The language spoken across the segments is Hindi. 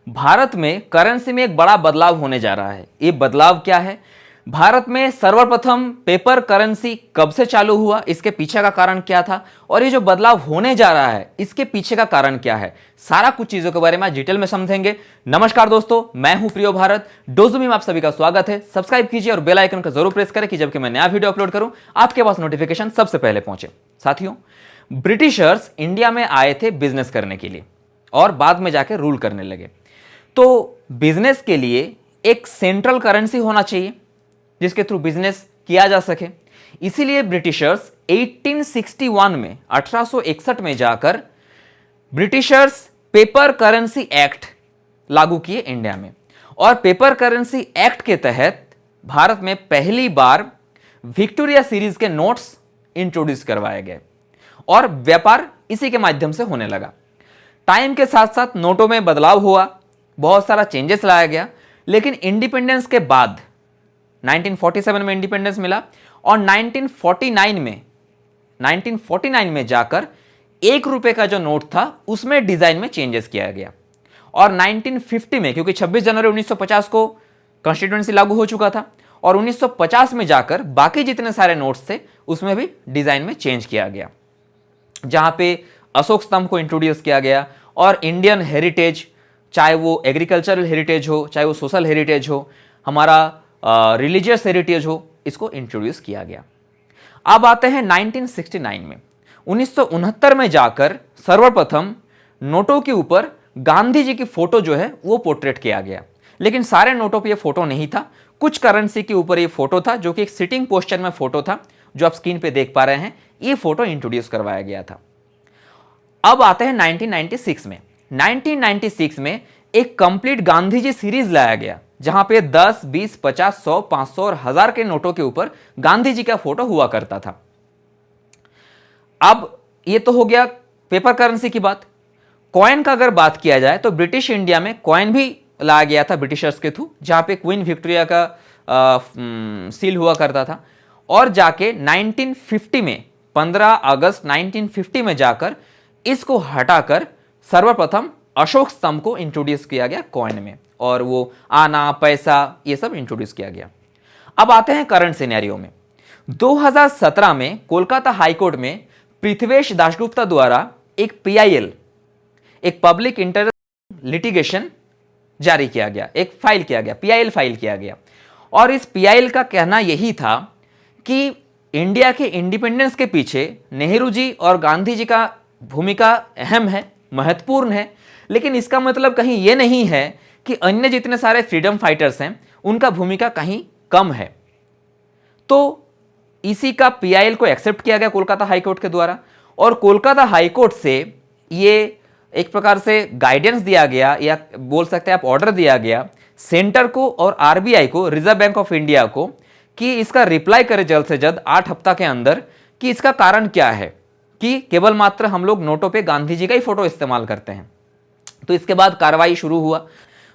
भारत में करेंसी में एक बड़ा बदलाव होने जा रहा है। ये बदलाव क्या है? भारत में सर्वप्रथम पेपर करेंसी कब से चालू हुआ, इसके पीछे का कारण क्या था, और ये जो बदलाव होने जा रहा है इसके पीछे का कारण क्या है, सारा कुछ चीजों के बारे में डिटेल में समझेंगे। नमस्कार दोस्तों, मैं हूं प्रियो भारत, डोजो में आप सभी का स्वागत है। सब्सक्राइब कीजिए और बेल आइकन को जरूर प्रेस करें कि जबकि मैं नया वीडियो अपलोड करूं आपके पास नोटिफिकेशन सबसे पहले पहुंचे। साथियों, ब्रिटिशर्स इंडिया में आए थे बिजनेस करने के लिए और बाद में जाके रूल करने लगे। तो बिजनेस के लिए एक सेंट्रल करेंसी होना चाहिए जिसके थ्रू बिजनेस किया जा सके। इसीलिए ब्रिटिशर्स 1861 में 1861 में जाकर ब्रिटिशर्स पेपर करेंसी एक्ट लागू किए इंडिया में, और पेपर करेंसी एक्ट के तहत भारत में पहली बार विक्टोरिया सीरीज के नोट्स इंट्रोड्यूस करवाए गए और व्यापार इसी के माध्यम से होने लगा। टाइम के साथ साथ नोटों में बदलाव हुआ, बहुत सारा चेंजेस लाया गया, लेकिन इंडिपेंडेंस के बाद 1947 में इंडिपेंडेंस मिला और 1949 में जाकर ₹1 का जो नोट था उसमें डिजाइन में चेंजेस किया गया, और 1950 में, क्योंकि 26 जनवरी 1950 को कॉन्स्टिट्यूएंसी लागू हो चुका था, और 1950 में जाकर बाकी जितने सारे नोट्स थे उसमें भी डिजाइन में चेंज किया गया, जहां पे अशोक स्तंभ को इंट्रोड्यूस किया गया और इंडियन हेरिटेज, चाहे वो एग्रीकल्चरल हेरिटेज हो, चाहे वो सोशल हेरिटेज हो, हमारा रिलीजियस हेरिटेज हो, इसको इंट्रोड्यूस किया गया। अब आते हैं 1969 में। 1969 में जाकर सर्वप्रथम नोटों के ऊपर गांधी जी की फोटो जो है वो पोर्ट्रेट किया गया, लेकिन सारे नोटों पे ये फोटो नहीं था। कुछ करेंसी के ऊपर ये फोटो था जो कि एक सिटिंग पोस्चर में फोटो था, जो आप स्क्रीन पे देख पा रहे हैं। ये फोटो इंट्रोड्यूस करवाया गया था। अब आते हैं 1996 में। 1996 में एक कंप्लीट गांधी जी सीरीज लाया गया, जहां पे 10, 20, 50, 100, 500 और 1000 के नोटों के ऊपर गांधी जी का फोटो हुआ करता था। अब ये तो हो गया पेपर करेंसी की बात। कॉइन का अगर बात किया जाए तो ब्रिटिश इंडिया में कॉइन भी लाया गया था ब्रिटिशर्स के थ्रू, जहां पे क्वीन विक्टोरिया का सील हुआ करता था, और जाके 1950 में 15 अगस्त 1950 में जाकर इसको हटाकर सर्वप्रथम अशोक स्तंभ को इंट्रोड्यूस किया गया कॉइन में, और वो आना, पैसा, ये सब इंट्रोड्यूस किया गया। अब आते हैं करंट सिनेरियो में। 2017 में कोलकाता हाईकोर्ट में पृथ्वेश दासगुप्ता द्वारा एक पीआईएल, एक पब्लिक इंटरेस्ट लिटिगेशन जारी किया गया, एक फाइल किया गया, पीआईएल फाइल किया गया, और इस पीआईएल का कहना यही था कि इंडिया के इंडिपेंडेंस के पीछे नेहरू जी और गांधी जी का भूमिका अहम है, महत्वपूर्ण है, लेकिन इसका मतलब कहीं यह नहीं है कि अन्य जितने सारे फ्रीडम फाइटर्स हैं उनका भूमिका कहीं कम है। तो इसी का पीआईएल को एक्सेप्ट किया गया कोलकाता हाईकोर्ट के द्वारा, और कोलकाता हाईकोर्ट से ये एक प्रकार से गाइडेंस दिया गया, या बोल सकते हैं आप ऑर्डर दिया गया सेंटर को और आरबीआई को, रिजर्व बैंक ऑफ इंडिया को, कि इसका रिप्लाई करे जल्द से जल्द 8 हफ्ता के अंदर कि इसका कारण क्या है कि केवल मात्र हम लोग नोटों पे गांधी जी का ही फोटो इस्तेमाल करते हैं। तो इसके बाद कार्रवाई शुरू हुआ।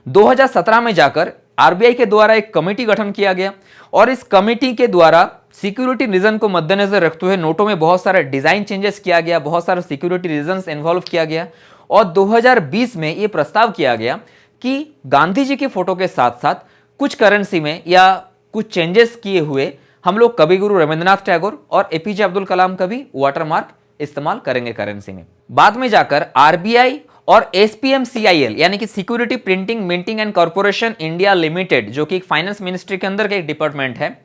2017 में जाकर आरबीआई के द्वारा एक कमेटी गठन किया गया, और इस कमेटी के द्वारा सिक्योरिटी रीजन को मद्देनजर रखते हुए नोटों में बहुत सारे डिजाइन चेंजेस किया गया, बहुत सारे सिक्योरिटी रीजंस इन्वॉल्व किया गया, और 2020 में यह प्रस्ताव किया गया कि गांधी जी की फोटो के साथ साथ कुछ करेंसी में या कुछ चेंजेस किए हुए हम लोग कविगुरु रविंद्रनाथ टैगोर और एपीजे अब्दुल कलाम का भी वाटरमार्क इस्तेमाल करेंगे करेंसी में। बाद में जाकर आरबीआई और एसपीएमसीआईएल, यानी कि security printing minting and corporation India limited, जो कि फाइनेंस मिनिस्ट्री के अंदर का एक डिपार्टमेंट है,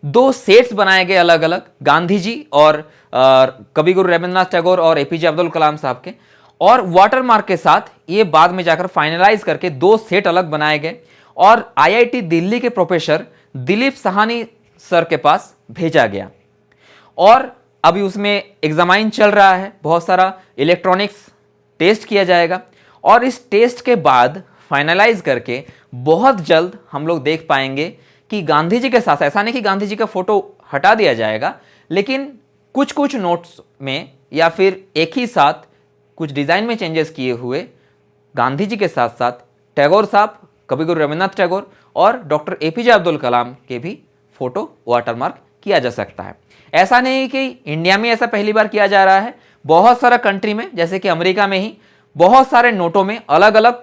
2 सेट्स बनाए गए अलग अलग, गांधी जी और कविगुरु रविंद्रनाथ टैगोर और एपीजे अब्दुल कलाम साहब के, और वाटरमार्क के साथ ये बाद में जाकर फाइनलाइज करके 2 सेट अलग बनाए गए, और आईआईटी दिल्ली के प्रोफेसर दिलीप साहनी सर के पास भेजा गया, और अभी उसमें एग्जामाइन चल रहा है, बहुत सारा इलेक्ट्रॉनिक्स टेस्ट किया जाएगा, और इस टेस्ट के बाद फाइनलाइज करके बहुत जल्द हम लोग देख पाएंगे कि गांधी जी के साथ, ऐसा नहीं कि गांधी जी का फोटो हटा दिया जाएगा, लेकिन कुछ कुछ नोट्स में या फिर एक ही साथ कुछ डिजाइन में चेंजेस किए हुए गांधी जी के साथ साथ टैगोर साहब, कविगुरु रविंद्रनाथ टैगोर और डॉक्टर एपीजे अब्दुल कलाम के भी फोटो वाटरमार्क किया जा सकता है। ऐसा नहीं कि इंडिया में ऐसा पहली बार किया जा रहा है, बहुत सारा कंट्री में, जैसे कि अमेरिका में ही बहुत सारे नोटों में अलग अलग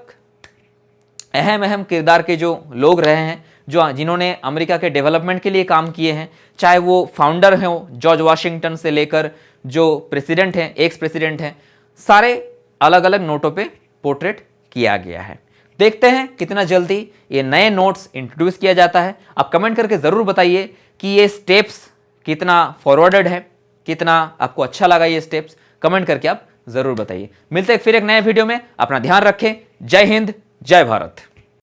अहम अहम किरदार के जो लोग रहे हैं, जो जिन्होंने अमेरिका के डेवलपमेंट के लिए काम किए हैं, चाहे वो फाउंडर हैं जॉर्ज वाशिंगटन से लेकर जो प्रेसिडेंट हैं, एक्स प्रेसिडेंट हैं, सारे अलग अलग नोटों पे पोर्ट्रेट किया गया है। देखते हैं कितना जल्दी ये नए नोट्स इंट्रोड्यूस किया जाता है। आप कमेंट करके ज़रूर बताइए कि ये स्टेप्स कितना फॉरवर्डेड है, कितना आपको अच्छा लगा ये स्टेप्स, कमेंट करके आप ज़रूर बताइए। मिलते हैं फिर एक नए वीडियो में, अपना ध्यान रखें। जय हिंद, जय भारत।